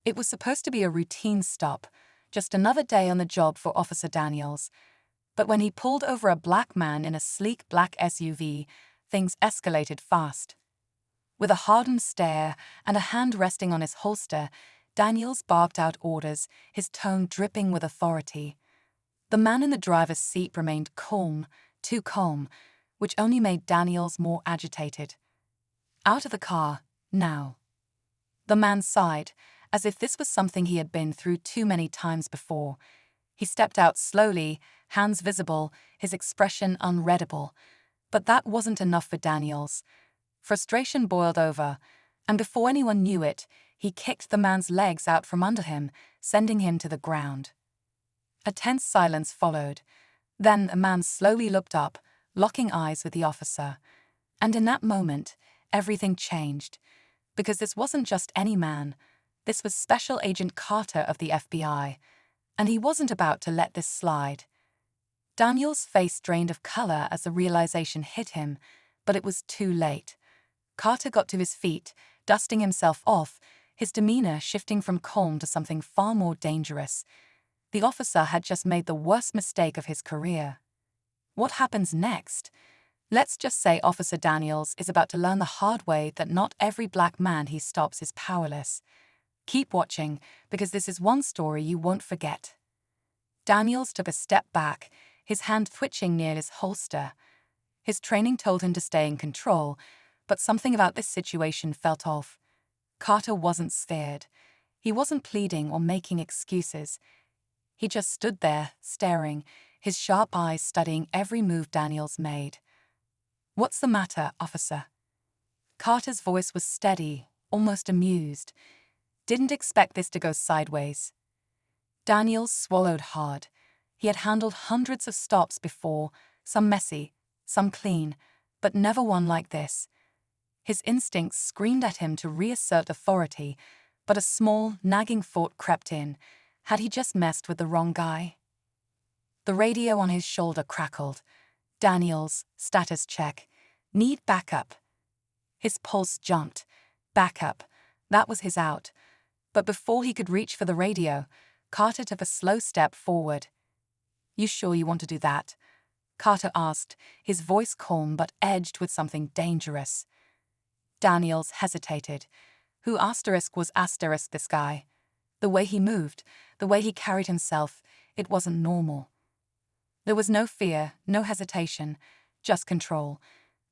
It was supposed to be a routine stop, just another day on the job for Officer Daniels. But when he pulled over a black man in a sleek black SUV, things escalated fast. With a hardened stare and a hand resting on his holster, Daniels barked out orders, his tone dripping with authority. The man in the driver's seat remained calm, too calm, which only made Daniels more agitated. Out of the car, now. The man sighed, as if this was something he had been through too many times before. He stepped out slowly, hands visible, his expression unreadable. But that wasn't enough for Daniels. Frustration boiled over, and before anyone knew it, he kicked the man's legs out from under him, sending him to the ground. A tense silence followed. Then a man slowly looked up, locking eyes with the officer. And in that moment, everything changed. Because this wasn't just any man. This was Special Agent Carter of the FBI. And he wasn't about to let this slide. Daniel's face drained of color as the realization hit him, but it was too late. Carter got to his feet, dusting himself off, his demeanor shifting from calm to something far more dangerous. The officer had just made the worst mistake of his career. What happens next? Let's just say Officer Daniels is about to learn the hard way that not every black man he stops is powerless. Keep watching, because this is one story you won't forget. Daniels took a step back, his hand twitching near his holster. His training told him to stay in control, but something about this situation felt off. Carter wasn't scared. He wasn't pleading or making excuses. He just stood there, staring, his sharp eyes studying every move Daniels made. "What's the matter, officer?" Carter's voice was steady, almost amused. Didn't expect this to go sideways. Daniels swallowed hard. He had handled hundreds of stops before, some messy, some clean, but never one like this. His instincts screamed at him to reassert authority, but a small, nagging thought crept in. Had he just messed with the wrong guy? The radio on his shoulder crackled. Daniels, status check. Need backup. His pulse jumped. Backup. That was his out. But before he could reach for the radio, Carter took a slow step forward. "You sure you want to do that?" Carter asked, his voice calm but edged with something dangerous. Daniels hesitated. Who was this guy? The way he moved, the way he carried himself, it wasn't normal. There was no fear, no hesitation, just control.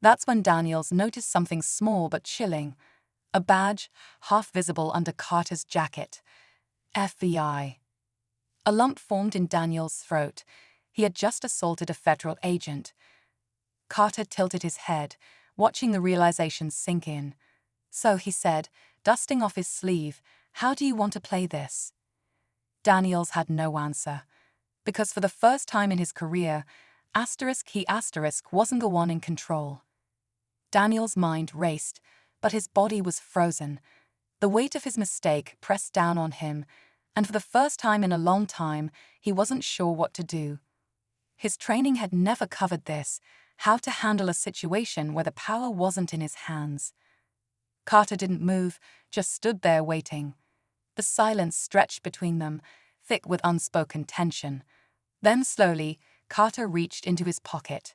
That's when Daniels noticed something small but chilling. A badge, half visible under Carter's jacket. FBI. A lump formed in Daniels' throat. He had just assaulted a federal agent. Carter tilted his head, watching the realization sink in. "So," he said, dusting off his sleeve, "how do you want to play this?" Daniels had no answer. Because for the first time in his career, he wasn't the one in control. Daniels' mind raced, but his body was frozen. The weight of his mistake pressed down on him, and for the first time in a long time, he wasn't sure what to do. His training had never covered this, how to handle a situation where the power wasn't in his hands. Carter didn't move, just stood there waiting. The silence stretched between them, thick with unspoken tension. Then slowly, Carter reached into his pocket.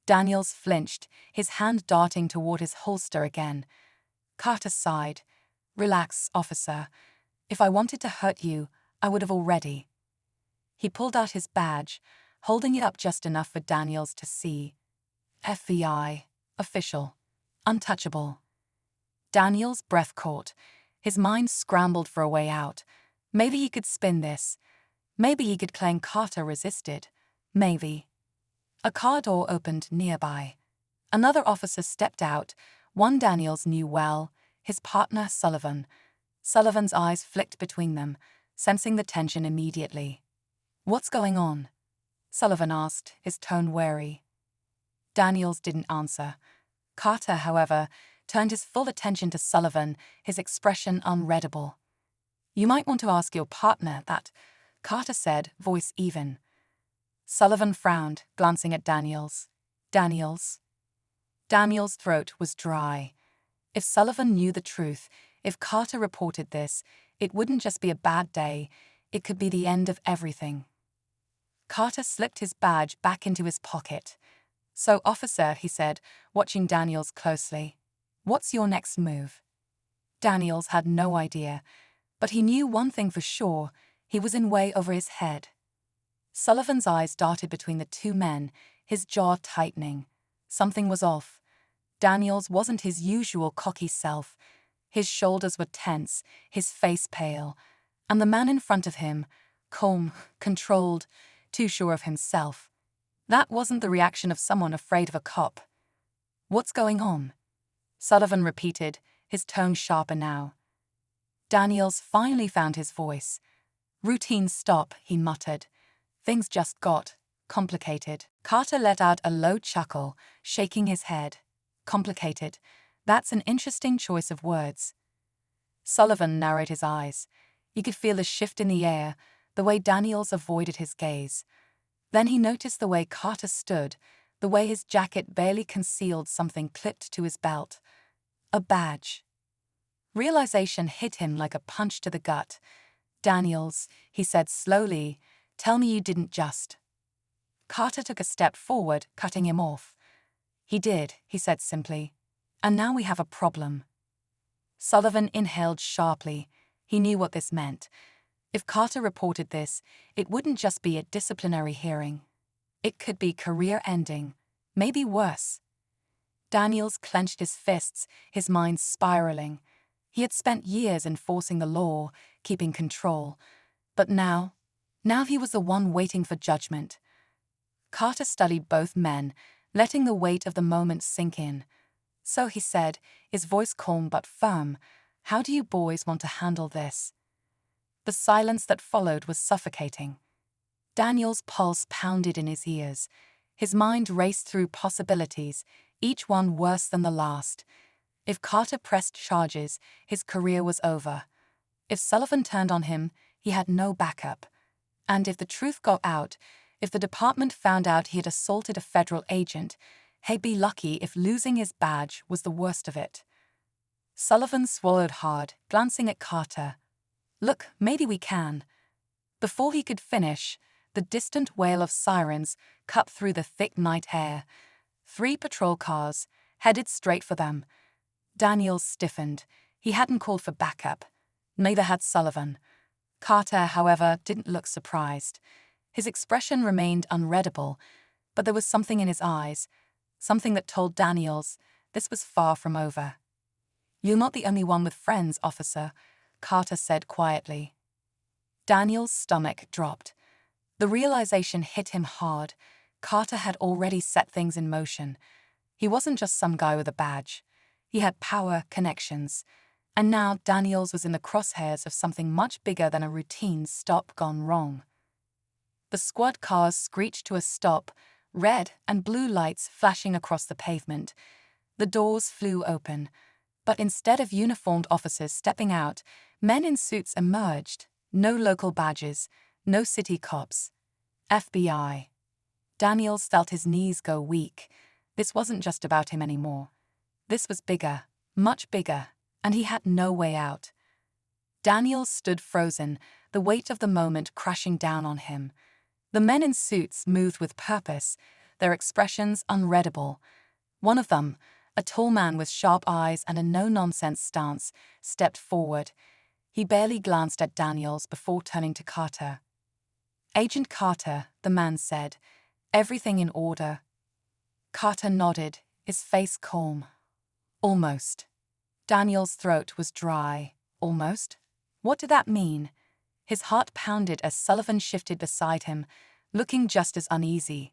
Daniels flinched, his hand darting toward his holster again. Carter sighed. "Relax, officer. If I wanted to hurt you, I would have already." He pulled out his badge, holding it up just enough for Daniels to see. FBI, official, untouchable. Daniels' breath caught. His mind scrambled for a way out. Maybe he could spin this. Maybe he could claim Carter resisted. Maybe. A car door opened nearby. Another officer stepped out, one Daniels knew well, his partner Sullivan. Sullivan's eyes flicked between them, sensing the tension immediately. "What's going on?" Sullivan asked, his tone wary. Daniels didn't answer. Carter, however, turned his full attention to Sullivan, his expression unreadable. "You might want to ask your partner that," Carter said, voice even. Sullivan frowned, glancing at Daniels. Daniels' throat was dry. If Sullivan knew the truth, if Carter reported this, It wouldn't just be a bad day, it could be the end of everything. Carter slipped his badge back into his pocket. "So, officer," he said, watching Daniels closely, "what's your next move?" Daniels had no idea, but he knew one thing for sure: he was in way over his head. Sullivan's eyes darted between the two men, his jaw tightening. Something was off. Daniels wasn't his usual cocky self. His shoulders were tense, his face pale, and the man in front of him, calm, controlled, too sure of himself. That wasn't the reaction of someone afraid of a cop. "What's going on?" Sullivan repeated, his tone sharper now. Daniels finally found his voice. "Routine stop," he muttered. "Things just got complicated." Carter let out a low chuckle, shaking his head. "Complicated. That's an interesting choice of words." Sullivan narrowed his eyes. He could feel a shift in the air, the way Daniels avoided his gaze. Then he noticed the way Carter stood, the way his jacket barely concealed something clipped to his belt. A badge. Realization hit him like a punch to the gut. "Daniels," he said slowly, "tell me you didn't just..." Carter took a step forward, cutting him off. "He did," he said simply. "And now we have a problem." Sullivan inhaled sharply. He knew what this meant. If Carter reported this, it wouldn't just be a disciplinary hearing. It could be career-ending, maybe worse. Daniels clenched his fists, his mind spiraling. He had spent years enforcing the law, keeping control. But now he was the one waiting for judgment. Carter studied both men, letting the weight of the moment sink in. "So," he said, his voice calm but firm, "how do you boys want to handle this?" The silence that followed was suffocating. Daniel's pulse pounded in his ears. His mind raced through possibilities, each one worse than the last. If Carter pressed charges, his career was over. If Sullivan turned on him, he had no backup. And if the truth got out, if the department found out he had assaulted a federal agent, he'd be lucky if losing his badge was the worst of it. Sullivan swallowed hard, glancing at Carter. "Look, maybe we can." Before he could finish, the distant wail of sirens cut through the thick night air. 3 patrol cars, headed straight for them. Daniels stiffened. He hadn't called for backup. Neither had Sullivan. Carter, however, didn't look surprised. His expression remained unreadable, but there was something in his eyes, something that told Daniels this was far from over. "You're not the only one with friends, officer," Carter said quietly. Daniels' stomach dropped. The realization hit him hard. Carter had already set things in motion. He wasn't just some guy with a badge. He had power, connections. And now Daniels was in the crosshairs of something much bigger than a routine stop gone wrong. The squad cars screeched to a stop, red and blue lights flashing across the pavement. The doors flew open. But instead of uniformed officers stepping out, men in suits emerged. No local badges, no city cops. FBI. Daniels felt his knees go weak. This wasn't just about him anymore. This was bigger, much bigger, and he had no way out. Daniels stood frozen, the weight of the moment crashing down on him. The men in suits moved with purpose, their expressions unreadable. One of them, a tall man with sharp eyes and a no-nonsense stance, stepped forward. He barely glanced at Daniels before turning to Carter. "Agent Carter," the man said, "everything in order?" Carter nodded, his face calm. "Almost." Daniels' throat was dry. Almost? What did that mean? His heart pounded as Sullivan shifted beside him, looking just as uneasy.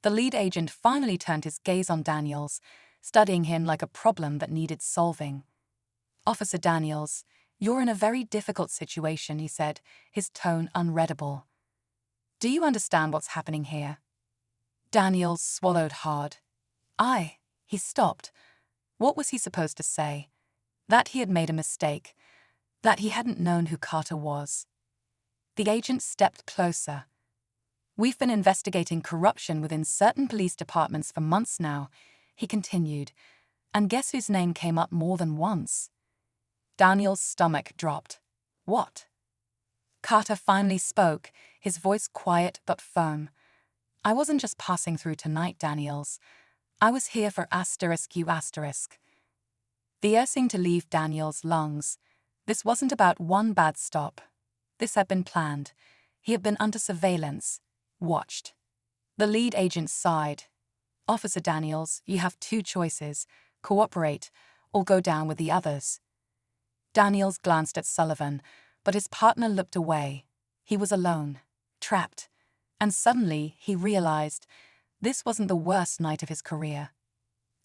The lead agent finally turned his gaze on Daniels, studying him like a problem that needed solving. "Officer Daniels, you're in a very difficult situation," he said, his tone unreadable. "Do you understand what's happening here?" Daniels swallowed hard. He stopped. What was he supposed to say? That he had made a mistake. That he hadn't known who Carter was. The agent stepped closer. "We've been investigating corruption within certain police departments for months now," he continued. "And guess whose name came up more than once?" Daniel's stomach dropped. What? Carter finally spoke, his voice quiet but firm. I wasn't just passing through tonight, Daniels. I was here for *U*. The air seemed to leave Daniels' lungs. This wasn't about one bad stop. This had been planned. He had been under surveillance, watched. The lead agent sighed. Officer Daniels, you have two choices: cooperate or go down with the others. Daniels glanced at Sullivan, but his partner looked away. He was alone, trapped, and suddenly he realized this wasn't the worst night of his career.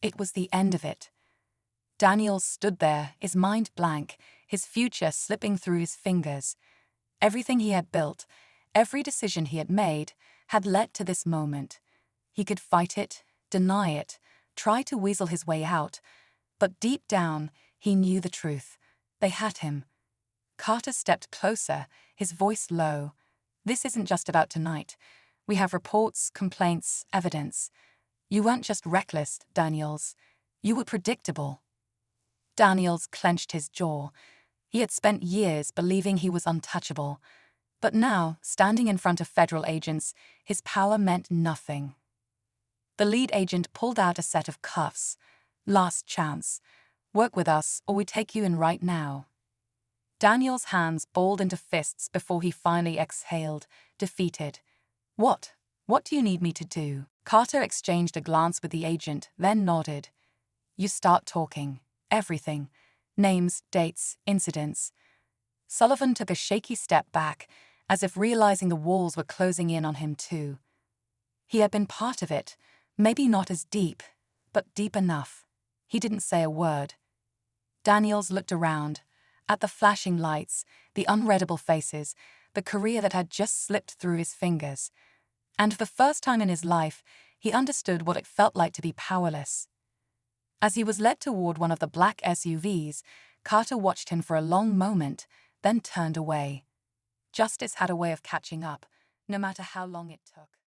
It was the end of it. Daniels stood there, his mind blank, his future slipping through his fingers. Everything he had built, every decision he had made, had led to this moment. He could fight it, deny it, try to weasel his way out, but deep down, he knew the truth. They had him. Carter stepped closer, his voice low. This isn't just about tonight. We have reports, complaints, evidence. You weren't just reckless, Daniels. You were predictable. Daniels clenched his jaw. He had spent years believing he was untouchable. But now, standing in front of federal agents, his power meant nothing. The lead agent pulled out a set of cuffs. Last chance. Work with us, or we take you in right now. Daniels' hands balled into fists before he finally exhaled, defeated. What? What do you need me to do? Carter exchanged a glance with the agent, then nodded. You start talking. Everything. Names, dates, incidents. Sullivan took a shaky step back, as if realizing the walls were closing in on him too. He had been part of it, maybe not as deep, but deep enough. He didn't say a word. Daniels looked around, at the flashing lights, the unreadable faces, the career that had just slipped through his fingers. And for the first time in his life, he understood what it felt like to be powerless. As he was led toward one of the black SUVs, Carter watched him for a long moment, then turned away. Justice had a way of catching up, no matter how long it took.